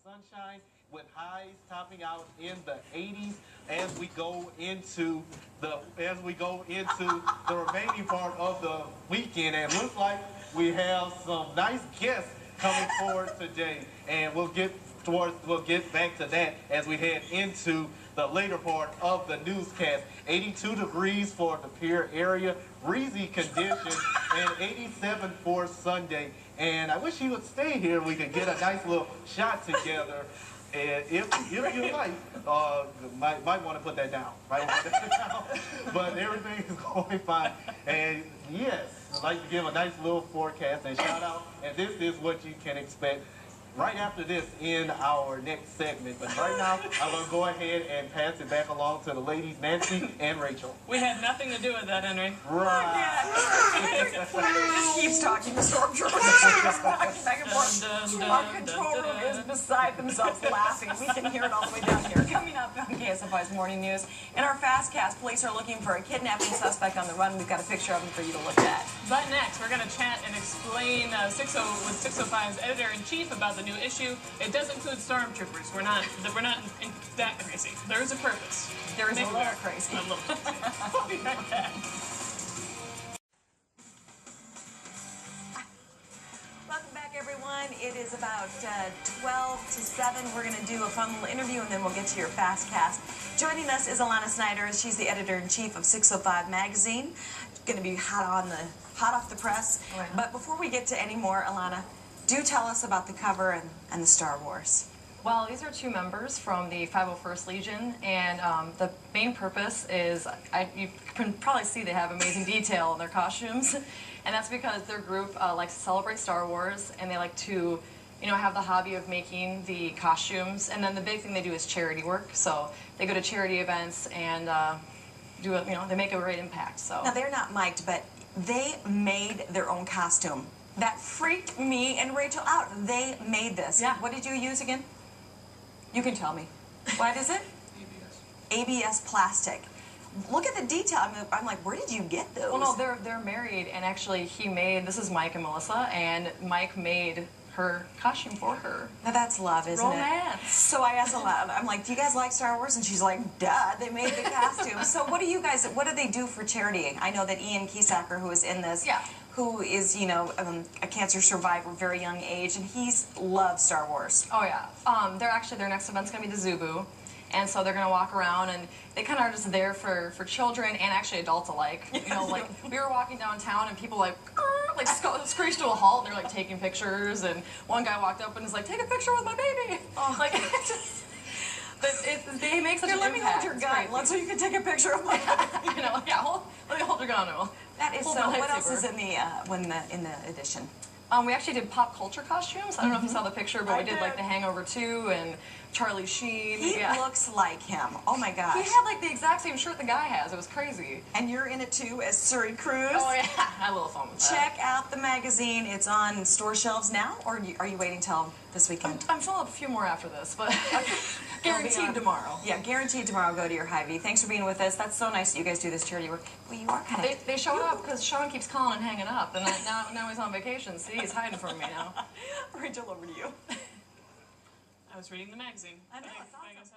sunshine with highs topping out in the 80s as we go into the remaining part of the weekend. And looks like we have some nice guests coming forward today, and we'll get back to that as we head into the later part of the newscast. 82 degrees for the Pier area, breezy conditions, and 87 for Sunday. And I wish he would stay here. We could get a nice little shot together. And if you like, might want to put that down. But everything is going fine. And yes, I'd like to give a nice little forecast and shout out. And this is what you can expect right after this in our next segment. But right now, I'm going to go ahead and pass it back along to the ladies, Nancy and Rachel. We had nothing to do with that, Henry. Right. Just keeps talking. The stormtrooper just walking back and forth. Our control room is beside themselves laughing. We can hear it all the way down here. Coming up on KSFY's Morning News, in our fast cast, police are looking for a kidnapping suspect on the run. We've got a picture of him for you to look at. But next, we're going to chat and explain with 605's editor-in-chief about the new issue. It does include stormtroopers. We're not that crazy. There is a purpose. There is a little crazy. A little crazy. We'll be right back. Welcome back, everyone. It is about 12 to 7. We're going to do a fun little interview, and then we'll get to your fast cast. Joining us is Alana Snyder. She's the editor-in-chief of 605 magazine. Going to be hot off the press. Oh, yeah. But before we get to any more, Alana, do tell us about the cover and the Star Wars. Well, these are two members from the 501st Legion, and the main purpose is, you can probably see they have amazing detail in their costumes, and that's because their group likes to celebrate Star Wars, and they like to, have the hobby of making the costumes, and then the big thing they do is charity work. So they go to charity events and they make a great impact. So now they're not mic'd, but they made their own costume. That freaked me and Rachel out. They made this. Yeah. What did you use again? You can tell me. What is it? ABS plastic. Look at the detail. I'm like, where did you get those? Well, no, they're married, and actually this is Mike and Melissa, and Mike made her costume for her. Now that's love, isn't Romance. it? So I asked Alana, I'm like, do you guys like Star Wars? And she's like, duh, they made the costume. So what do they do for charity? I know that Ian Kiesacker, who is in this, Yeah. who is, a cancer survivor, very young age, and he's loved Star Wars. Oh yeah. Their next event's gonna be the Zubu, and so they're gonna walk around, and they kind of are just there for children and actually adults alike. Like we were walking downtown, and people screeched to a halt, and they're like taking pictures, and one guy walked up and was like, "Take a picture with my baby." Oh. Like they make such an Let me hold impact. your It's gun, crazy. so you can take a picture of my baby. Let me hold your gun on it. That is Hold so. my What else lightsaber. is in the edition? We actually did pop culture costumes. I don't know if you saw the picture, but I we did like did. The Hangover 2 and Charlie Sheen. He looks like him. Oh my gosh. He had like the exact same shirt the guy has. It was crazy. And you're in it too as Surrey Cruz. Oh yeah, I had a little fun with that. Check out the magazine. It's on store shelves now, or are you waiting till this weekend? I'm filling up a few more after this, but guaranteed tomorrow. Yeah, guaranteed tomorrow. Go to your Hy-Vee. Thanks for being with us. That's so nice that you guys do this charity work. Well, you are kind of. They showed up because Sean keeps calling and hanging up, and now he's on vacation. See, he's hiding from me now. Rachel, over to you. I was reading the magazine. I know, I it's awesome. guess